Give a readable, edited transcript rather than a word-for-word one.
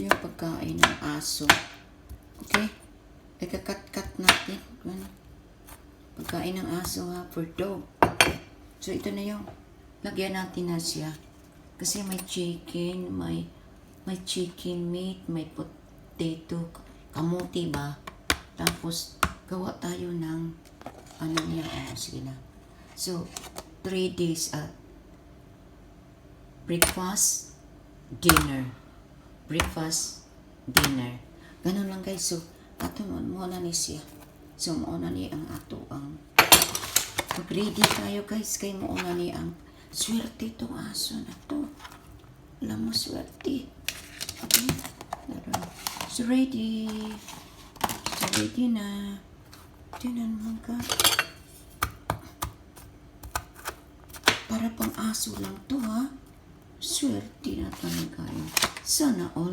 Yung pagkain ng aso. Okay? Ikakat-kat natin. Pagkain ng aso ha, for dog. So, ito na yung lagyan natin na siya. Kasi may chicken, may chicken meat, may potato, kamuti ba? Tapos, gawa tayo ng ano niya. Sige na. So, 3 days breakfast, dinner. Breakfast, dinner. Ganun lang guys. So, ato muna ni siya. So, muna ni ang ato ang pag-ready tayo guys. Kay muna ni ang swerte itong aso na to. Alam mo, swerte. Okay. So, ready. So, ready na. Tinan mo ka. Para pang aso lang to ha. Swerte na talaga yun. Sana all.